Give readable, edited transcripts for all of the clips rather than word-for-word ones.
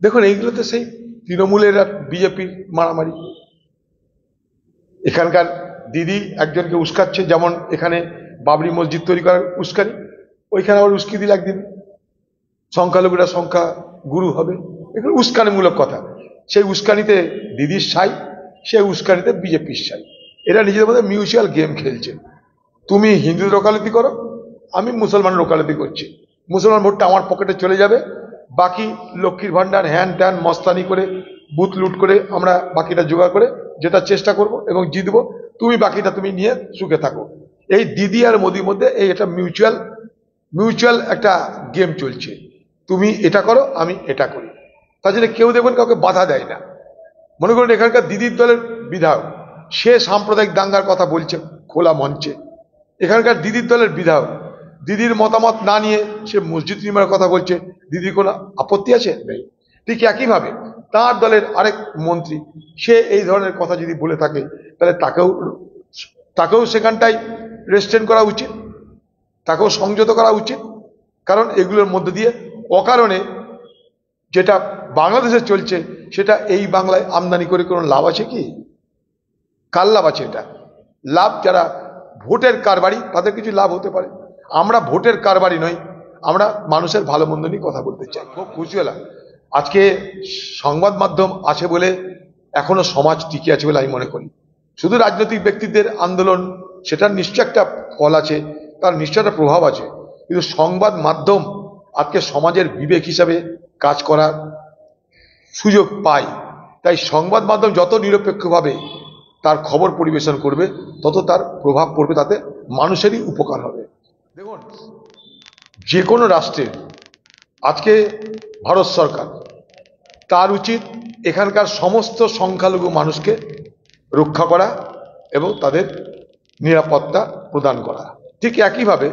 দেখুন এইগুলো তো সেই তৃণমূলের আর বিজেপির মারামারি। এখানকার দিদি একজনকে উস্কাচ্ছে, যেমন এখানে বাবরি মসজিদ তৈরি করার উস্কানি, ওইখানে আবার উস্কি দিল একদিন সংখ্যালঘুরা সংখ্যা গুরু হবে। এগুলো উস্কানিমূলক কথা। সেই উস্কানিতে দিদির সাই, সেই উস্কানিতে বিজেপির সাই। এরা নিজেদের মধ্যে মিউচুয়াল গেম খেলছে। তুমি হিন্দুদের ওকালতি করো, আমি মুসলমানের ওকালতি করছি। মুসলমান ভোটটা আমার পকেটে চলে যাবে, বাকি লক্ষ্মীর ভান্ডার হ্যান ট্যান মস্তানি করে বুথ লুট করে আমরা বাকিটা জোগাড় করে যেটা চেষ্টা করব এবং জিতবো, তুমি বাকিটা তুমি নিয়ে সুখে থাকো। এই দিদি আর মোদির মধ্যে এই একটা মিউচুয়াল একটা গেম চলছে। তুমি এটা করো, আমি এটা করি। তার জন্য কেউ দেখবেন কাউকে বাধা দেয় না। মনে করুন এখানকার দিদির দলের বিধায়ক, সে সাম্প্রদায়িক দাঙ্গার কথা বলছে খোলা মঞ্চে। এখানকার দিদির দলের বিধায়ক দিদির মতামত না নিয়ে সে মসজিদ নির্মাণের কথা বলছে, দিদির কোনো আপত্তি আছে? নেই। ঠিক একইভাবে তার দলের আরেক মন্ত্রী, সে এই ধরনের কথা যদি বলে থাকে, তাহলে তাকেও সেখানটায় রেস্ট্রেন করা উচিত, তাকেও সংযত করা উচিত। কারণ এগুলোর মধ্যে দিয়ে অকারণে যেটা বাংলাদেশে চলছে, সেটা এই বাংলায় আমদানি করে কোনো লাভ আছে কি? কার লাভ আছে? এটা লাভ যারা ভোটের কারবারি, তাদের কিছু লাভ হতে পারে। আমরা ভোটের কারবারি নই, আমরা মানুষের ভালো মন্দ নিয়ে কথা বলতে চাই। খুব খুশি হলাম আজকে সংবাদ মাধ্যম আছে বলে এখনো সমাজ টিকে আছে বলে আমি মনে করি। শুধু রাজনৈতিক ব্যক্তিদের আন্দোলন, সেটার নিশ্চয় একটা ফল আছে, তার নিশ্চয় একটা প্রভাব আছে, কিন্তু সংবাদ মাধ্যম আজকে সমাজের বিবেক হিসাবে কাজ করার সুযোগ পায়। তাই সংবাদ মাধ্যম যত নিরপেক্ষভাবে তার খবর পরিবেশন করবে, তত তার প্রভাব পড়বে, তাতে মানুষেরই উপকার হবে। দেখুন, যে কোনো রাষ্ট্রের আজকে ভারত সরকার, তার উচিত এখানকার সমস্ত সংখ্যালঘু মানুষকে রক্ষা করা এবং তাদের নিরাপত্তা প্রদান করা। ঠিক একইভাবে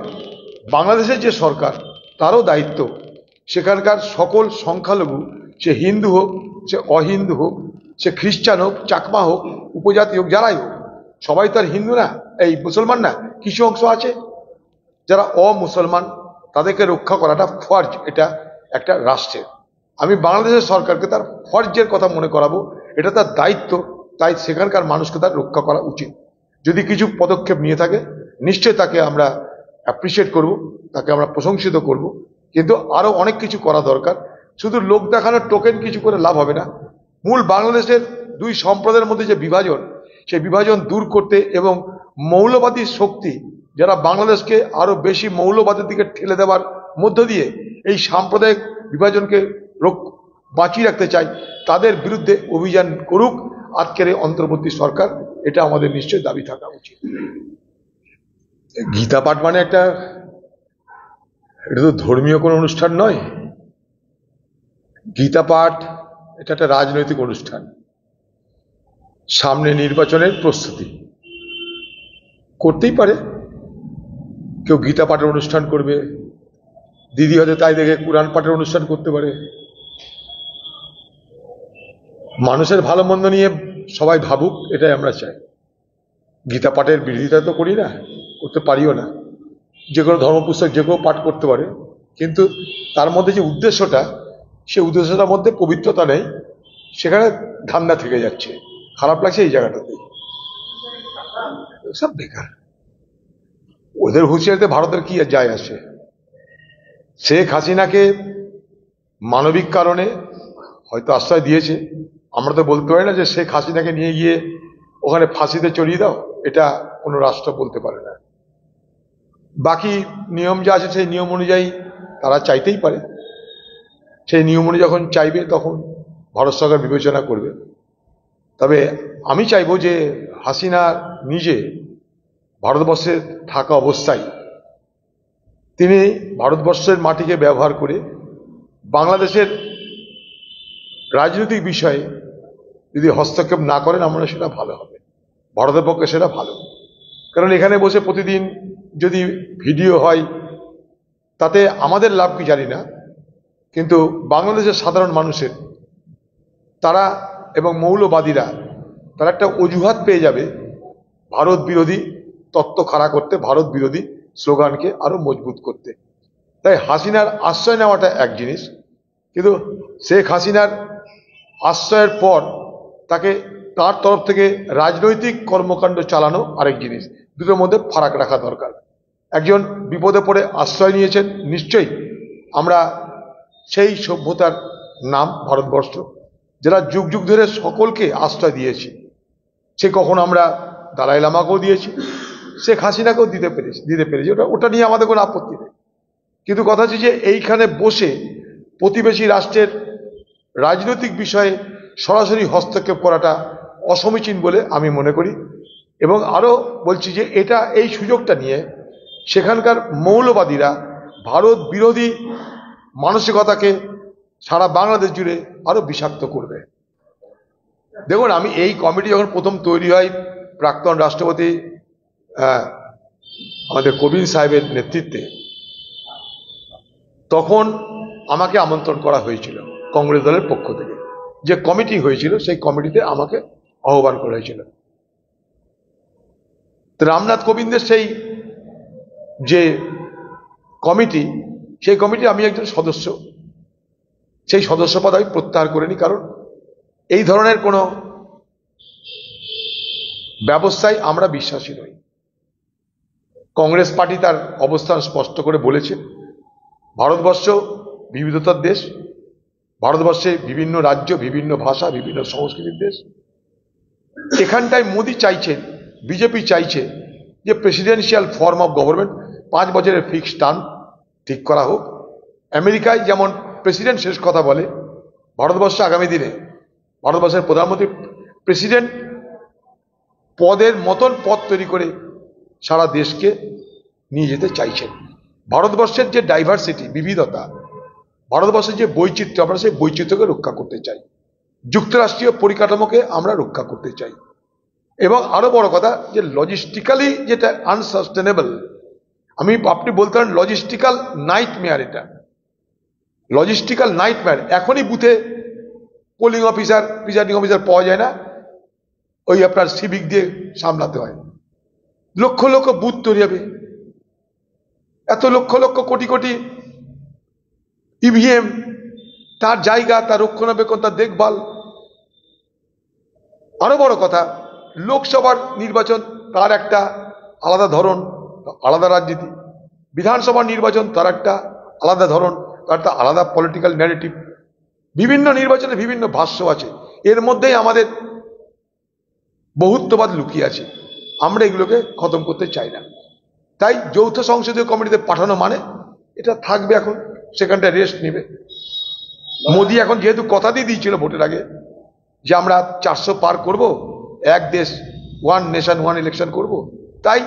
বাংলাদেশের যে সরকার, তারও দায়িত্ব সেখানকার সকল সংখ্যালঘু, সে হিন্দু হোক, সে অহিন্দু হোক, সে খ্রিস্টান হোক, চাকমা হোক, উপজাতি হোক, যারাই হোক, সবাই তো আর হিন্দু না, এই মুসলমান না। কিছু অংশ আছে যারা অমুসলমান, তাদেরকে রক্ষা করাটা ফরজ, এটা একটা রাষ্ট্রের। আমি বাংলাদেশের সরকারকে তার ফরজের কথা মনে করাবো, এটা তার দায়িত্ব। তাই সেখানকার মানুষকে তার রক্ষা করা উচিত। যদি কিছু পদক্ষেপ নিয়ে থাকে, নিশ্চয় তাকে আমরা অ্যাপ্রিসিয়েট করব, তাকে আমরা প্রশংসিত করব। কিন্তু আরো অনেক কিছু করা দরকার। শুধু লোক দেখানোর টোকেন কিছু করে লাভ হবে না। মূল বাংলাদেশের দুই সম্প্রদায়ের মধ্যে যে বিভাজন, সেই বিভাজন দূর করতে এবং মৌলবাদী শক্তি যারা বাংলাদেশকে আরো বেশি মৌলবাদের দিকে ঠেলে দেওয়ার মধ্য দিয়ে এই সাম্প্রদায়িক বিভাজনকে বাঁচিয়ে রাখতে চায়, তাদের বিরুদ্ধে অভিযান করুক আজকের এই অন্তর্বর্তী সরকার। এটা আমাদের নিশ্চয় দাবি থাকা উচিত। গীতা পাঠ মানে এটা তো ধর্মীয় কোনো অনুষ্ঠান নয়। গীতা পাঠ এটা একটা রাজনৈতিক অনুষ্ঠান, সামনে নির্বাচনের প্রস্তুতি। করতেই পারে কেউ গীতা পাঠের অনুষ্ঠান করবে, দিদি হয়তো তাই দেখে কোরআন পাঠের অনুষ্ঠান করতে পারে। মানুষের ভালো মন্দ নিয়ে সবাই ভাবুক, এটাই আমরা চাই। গীতা পাঠের বিরোধিতা তো করি না, করতে পারিও না। যে কোনো ধর্মপুস্তক যে কেউ পাঠ করতে পারে, কিন্তু তার মধ্যে যে উদ্দেশ্যটা, সে উদ্দেশ্যটার মধ্যে পবিত্রতা নেই, সেখানে ধান্দা থেকে যাচ্ছে। খারাপ লাগছে এই জায়গাটাতে, সব বেকার। ওদের হুঁশিয়ারিতে ভারতের কি যায় আসে? শেখ হাসিনাকে মানবিক কারণে হয়তো আশ্রয় দিয়েছে। আমরা তো বলতে পারি না যে শেখ হাসিনাকে নিয়ে গিয়ে ওখানে ফাঁসিতে চড়িয়ে দাও, এটা কোনো রাষ্ট্র বলতে পারে না। বাকি নিয়ম যা আছে সেই নিয়ম অনুযায়ী তারা চাইতেই পারে। সেই নিয়ম অনুযায়ী যখন চাইবে, তখন ভারত সরকার বিবেচনা করবে। তবে আমি চাইবো যে হাসিনা নিজে ভারতবর্ষে থাকা অবস্থায় তিনি ভারতবর্ষের মাটিকে ব্যবহার করে বাংলাদেশের রাজনৈতিক বিষয়ে যদি হস্তক্ষেপ না করেন, আমরা সেটা ভালো হবে, ভারতের পক্ষে সেটা ভালো। কারণ এখানে বসে প্রতিদিন যদি ভিডিও হয়, তাতে আমাদের লাভ কি জানি না, কিন্তু বাংলাদেশের সাধারণ মানুষের, তারা এবং মৌলবাদীরা, তারা একটা অজুহাত পেয়ে যাবে ভারত বিরোধী তত্ত্ব খাড়া করতে, ভারত বিরোধী স্লোগানকে আরো মজবুত করতে। তাই হাসিনার আশ্রয় নেওয়াটা এক জিনিস, কিন্তু শেখ হাসিনার আশ্রয়ের পর তাকে তার তরফ থেকে রাজনৈতিক কর্মকাণ্ড চালানো আরেক জিনিস, দুটোর মধ্যে ফারাক রাখা দরকার। একজন বিপদে পড়ে আশ্রয় নিয়েছেন, নিশ্চয়ই আমরা সেই সভ্যতার নাম ভারতবর্ষ, যারা যুগ যুগ ধরে সকলকে আশ্রয় দিয়েছি। সে কখন আমরা দালাই লামাকেও দিয়েছি, শেখ হাসিনাকেও দিতে পেরেছি, ওটা নিয়ে আমাদের কোনো আপত্তি নেই। কিন্তু কথা হচ্ছে যে এইখানে বসে প্রতিবেশী রাষ্ট্রের রাজনৈতিক বিষয়ে সরাসরি হস্তক্ষেপ করাটা অসমীচীন বলে আমি মনে করি। এবং আরও বলছি যে এই সুযোগটা নিয়ে সেখানকার মৌলবাদীরা ভারত বিরোধী মানসিকতাকে সারা বাংলাদেশ জুড়ে আরো বিষাক্ত করবে। দেখুন, আমি এই কমিটি যখন প্রথম তৈরি হয় প্রাক্তন রাষ্ট্রপতি আমাদের কোবিন্দ সাহেবের নেতৃত্বে, তখন আমাকে আমন্ত্রণ করা হয়েছিল কংগ্রেস দলের পক্ষ থেকে। যে কমিটি হয়েছিল সেই কমিটিতে আমাকে আহ্বান করা হয়েছিল। রামনাথ কোবিন্দের সেই যে কমিটি, সেই কমিটি আমি একজন সদস্য, সেই সদস্যপদ আমি প্রত্যাহার করে নিই, কারণ এই ধরনের কোনো ব্যবস্থায় আমরা বিশ্বাসী নই। কংগ্রেস পার্টি তার অবস্থান স্পষ্ট করে বলেছে, ভারতবর্ষ বিবিধতার দেশ, ভারতবর্ষে বিভিন্ন রাজ্য, বিভিন্ন ভাষা, বিভিন্ন সংস্কৃতির দেশ। এখানটায় মোদী চাইছেন, বিজেপি চাইছে যে প্রেসিডেন্সিয়াল ফর্ম অফ গভর্নমেন্ট 5 বছরের ফিক্সড টার্ম ঠিক করা হোক। আমেরিকায় যেমন প্রেসিডেন্ট শেষ কথা বলে, ভারতবর্ষে আগামী দিনে ভারতবর্ষের প্রধানমন্ত্রী প্রেসিডেন্ট পদের মতন পদ তৈরি করে সারা দেশকে নিয়ে যেতে চাইছেন। ভারতবর্ষের যে ডাইভার্সিটি, বিবিধতা, ভারতবর্ষের যে বৈচিত্র্য, আমরা সেই বৈচিত্র্যকে রক্ষা করতে চাই, যুক্তরাষ্ট্রীয় পরিকাঠামোকে আমরা রক্ষা করতে চাই। এবং আরো বড় কথা যে লজিস্টিক্যালি যেটা আনসাস্টেনেবল, আপনি বলতে পারেন লজিস্টিক্যাল নাইটমেয়ার, এটা লজিস্টিক্যাল নাইটমেয়ার। এখনই বুথে পোলিং অফিসার, প্রিজাইডিং অফিসার পাওয়া যায় না, ওই আপনার সিভিক দিয়ে সামলাতে হয়। লক্ষ লক্ষ বুথ তৈরি হবে, এত লক্ষ লক্ষ কোটি কোটি ইভিএম, তার জায়গা, তার রক্ষণাবেক্ষণ, তার দেখভাল। আরো বড় কথা, লোকসভার নির্বাচন তার একটা আলাদা ধরন, আলাদা রাজনীতি, বিধানসভার নির্বাচন তার একটা আলাদা ধরন, তার একটা আলাদা পলিটিক্যাল ন্যারেটিভ। বিভিন্ন নির্বাচনে বিভিন্ন ভাষ্য আছে, এর মধ্যেই আমাদের বহুত্ববাদ লুকিয়ে আছে। আমরা এগুলোকে খতম করতে চাই না। তাই যৌথ সংসদীয় কমিটিতে পাঠানো মানে এটা থাকবে, এখন সেখানটায় রেস্ট নেবে। মোদী এখন যেহেতু কথা দিয়ে দিয়েছিল ভোটের আগে যে আমরা 400 পার করব, এক দেশ, ওয়ান নেশন ওয়ান ইলেকশন করব, তাই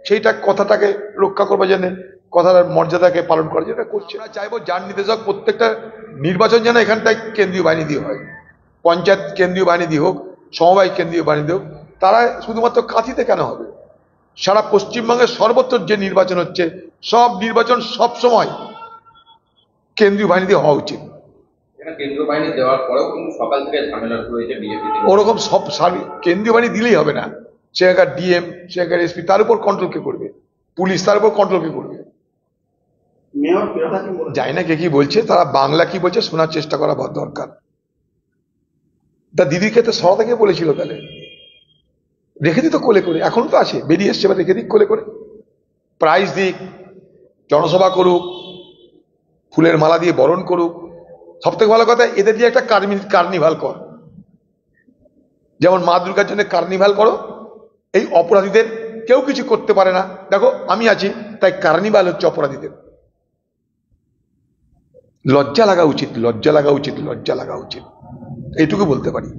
সেইটা কথাটাকে রক্ষা করবার জন্য, কথার মর্যাদাকে পালন করার জন্য করছে। আমরা চাইবো যার নির্দেশক প্রত্যেকটা নির্বাচন যেন এখানটায় কেন্দ্রীয় বাহিনী দিয়ে হয়, পঞ্চায়েত কেন্দ্রীয় বাহিনী দিয়ে হোক, সমবায় কেন্দ্রীয় বাহিনী দিয়ে হোক। তারা শুধুমাত্র কাঁথিতে কেন হবে, সারা পশ্চিমবঙ্গের সর্বত্র যে নির্বাচন হচ্ছে, সব নির্বাচন সব সময় কেন্দ্রীয় বাহিনী দিয়ে হওয়া উচিত। কেন্দ্রীয় বাহিনী দেওয়ার পরেও কিন্তু সকাল থেকে ঝামেলা রয়েছে বিজেপি। ওরকম সব কেন্দ্রীয় বাহিনী দিলেই হবে না, সেখানকার ডিএম, সেখানকার এসপি, তার উপর কন্ট্রোল কে করবে? পুলিশ, তার উপর কন্ট্রোল কে করবে? জানি না কে কি বলছে, তারা বাংলা কি বলছে শোনার চেষ্টা করা দরকার। তা দিদির ক্ষেত্রে সরা থেকে বলেছিল, তাহলে রেখে দিত কোলে করে, এখন তো আছে, বেরিয়ে এসছে, এবার রেখে দিক কোলে করে, প্রাইজ দিক, জনসভা করুক, ফুলের মালা দিয়ে বরণ করুক। সব থেকে ভালো কথা, এদের দিয়ে একটা কার্নিভাল কর, যেমন মা দুর্গার জন্য কার্নিভাল করো। এই অপরাধীদের কেউ কিছু করতে পারে না, দেখো আমি আছি, তাই কার্নিভাল হচ্ছে অপরাধীদের। লজ্জা লাগা উচিত, লজ্জা লাগা উচিত, লজ্জা লাগা উচিত, এইটুকু বলতে পারি।